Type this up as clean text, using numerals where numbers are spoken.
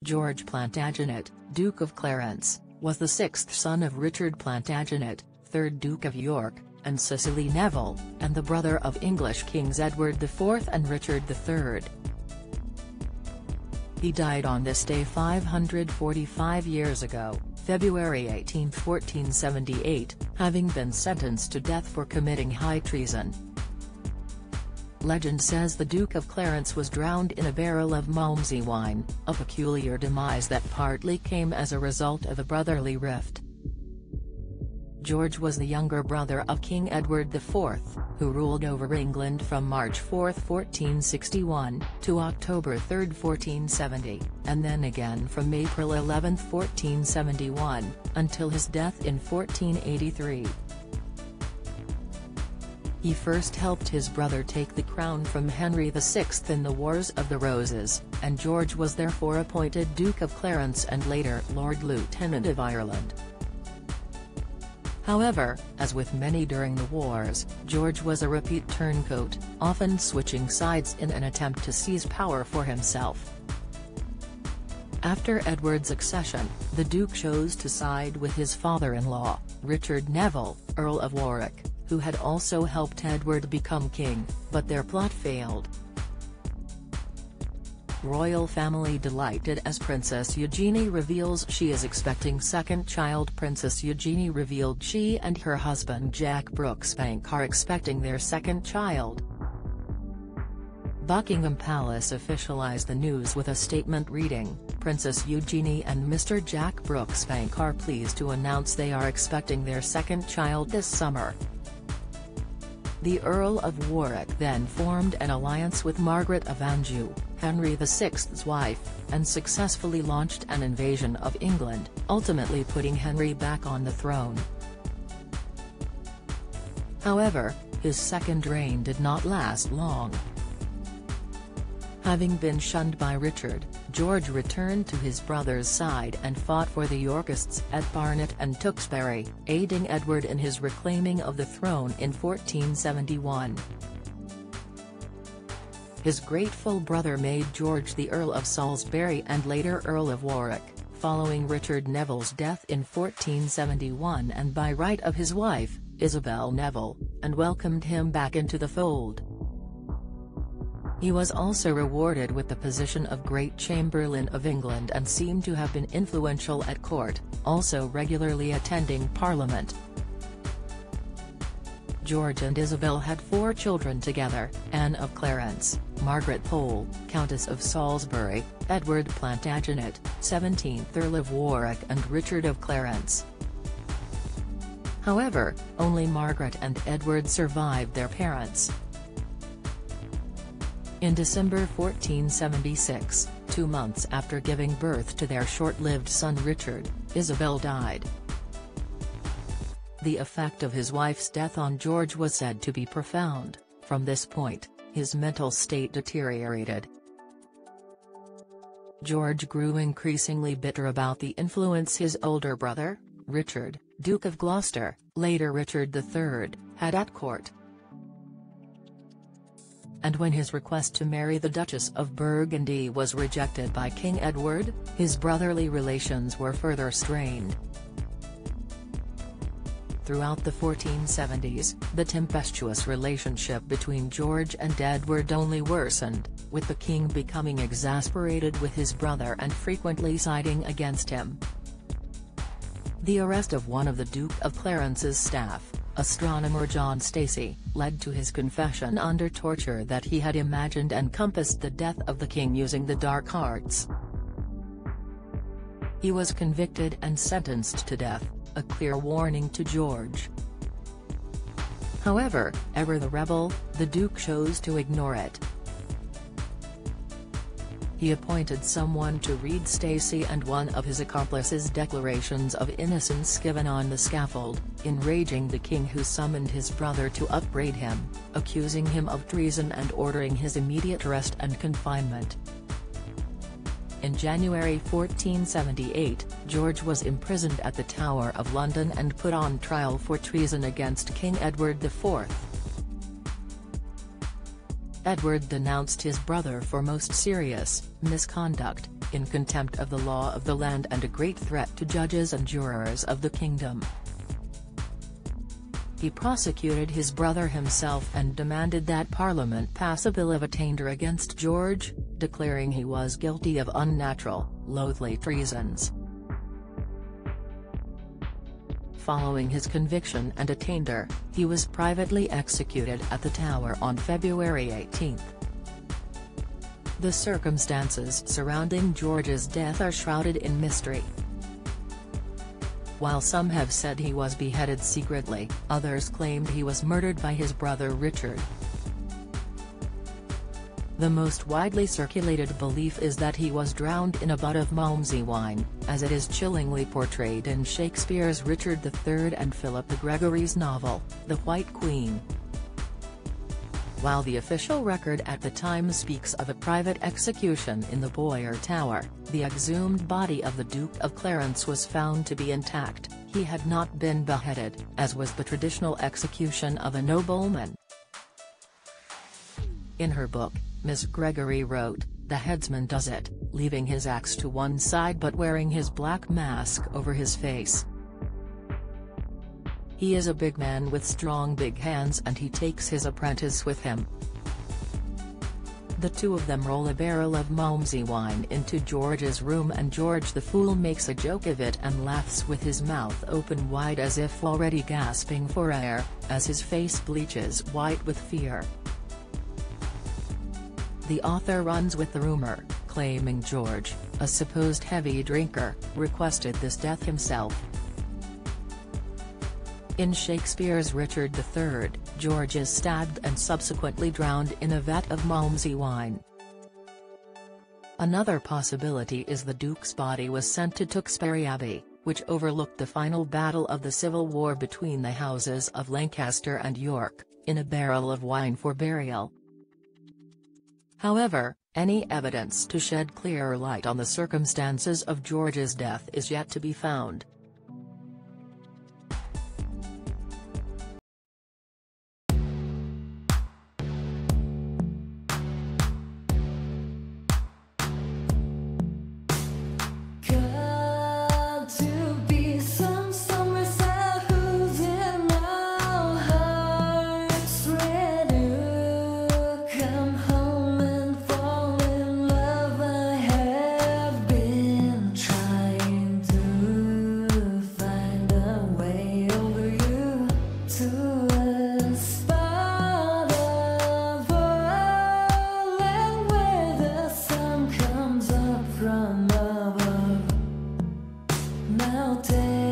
George Plantagenet, Duke of Clarence, was the sixth son of Richard Plantagenet, 3rd Duke of York, and Cicely Neville, and the brother of English kings Edward IV and Richard III. He died on this day 545 years ago, February 18, 1478, having been sentenced to death for committing high treason. Legend says the Duke of Clarence was drowned in a barrel of Malmsey wine, a peculiar demise that partly came as a result of a brotherly rift. George was the younger brother of King Edward IV, who ruled over England from March 4, 1461, to October 3, 1470, and then again from April 11, 1471, until his death in 1483. He first helped his brother take the crown from Henry VI in the Wars of the Roses, and George was therefore appointed Duke of Clarence and later Lord Lieutenant of Ireland. However, as with many during the wars, George was a repeat turncoat, often switching sides in an attempt to seize power for himself. After Edward's accession, the Duke chose to side with his father-in-law, Richard Neville, Earl of Warwick, who had also helped Edward become king, but their plot failed. Royal family delighted as Princess Eugenie reveals she is expecting second child. Princess Eugenie revealed she and her husband Jack Brooksbank are expecting their second child. Buckingham Palace officialized the news with a statement reading, "Princess Eugenie and Mr. Jack Brooksbank are pleased to announce they are expecting their second child this summer." The Earl of Warwick then formed an alliance with Margaret of Anjou, Henry VI's wife, and successfully launched an invasion of England, ultimately putting Henry back on the throne. However, his second reign did not last long. Having been shunned by Richard, George returned to his brother's side and fought for the Yorkists at Barnet and Tewkesbury, aiding Edward in his reclaiming of the throne in 1471. His grateful brother made George the Earl of Salisbury and later Earl of Warwick, following Richard Neville's death in 1471 and by right of his wife, Isabel Neville, and welcomed him back into the fold. He was also rewarded with the position of Great Chamberlain of England and seemed to have been influential at court, also regularly attending Parliament. George and Isabel had 4 children together: Anne of Clarence, Margaret Pole, Countess of Salisbury, Edward Plantagenet, 17th Earl of Warwick and Richard of Clarence. However, only Margaret and Edward survived their parents. In December 1476, 2 months after giving birth to their short-lived son Richard, Isabel died. The effect of his wife's death on George was said to be profound. From this point, his mental state deteriorated. George grew increasingly bitter about the influence his older brother, Richard, Duke of Gloucester, later Richard III, had at court. And when his request to marry the Duchess of Burgundy was rejected by King Edward, his brotherly relations were further strained. Throughout the 1470s, the tempestuous relationship between George and Edward only worsened, with the king becoming exasperated with his brother and frequently siding against him. The arrest of one of the Duke of Clarence's staff, astronomer John Stacey, led to his confession under torture that he had imagined and compassed the death of the king using the dark arts. He was convicted and sentenced to death, a clear warning to George. However, ever the rebel, the Duke chose to ignore it. He appointed someone to read Stacey and one of his accomplices' declarations of innocence given on the scaffold, enraging the king, who summoned his brother to upbraid him, accusing him of treason and ordering his immediate arrest and confinement. In January 1478, George was imprisoned at the Tower of London and put on trial for treason against King Edward IV. Edward denounced his brother for most serious misconduct, in contempt of the law of the land and a great threat to judges and jurors of the kingdom. He prosecuted his brother himself and demanded that Parliament pass a bill of attainder against George, declaring he was guilty of unnatural, loathly treasons. Following his conviction and attainder, he was privately executed at the Tower on February 18. The circumstances surrounding George's death are shrouded in mystery. While some have said he was beheaded secretly, others claimed he was murdered by his brother Richard. The most widely circulated belief is that he was drowned in a butt of Malmsey wine, as it is chillingly portrayed in Shakespeare's Richard III and Philip Gregory's novel, The White Queen. While the official record at the time speaks of a private execution in the Boyer Tower, the exhumed body of the Duke of Clarence was found to be intact. He had not been beheaded, as was the traditional execution of a nobleman. In her book, Miss Gregory wrote, "The headsman does it, leaving his axe to one side but wearing his black mask over his face. He is a big man with strong big hands and he takes his apprentice with him." The two of them roll a barrel of Malmsey wine into George's room and George the Fool makes a joke of it and laughs with his mouth open wide as if already gasping for air, as his face bleaches white with fear. The author runs with the rumor, claiming George, a supposed heavy drinker, requested this death himself. In Shakespeare's Richard III, George is stabbed and subsequently drowned in a vat of Malmsey wine. Another possibility is the Duke's body was sent to Tewkesbury Abbey, which overlooked the final battle of the Civil War between the houses of Lancaster and York, in a barrel of wine for burial. However, any evidence to shed clearer light on the circumstances of George's death is yet to be found. Now take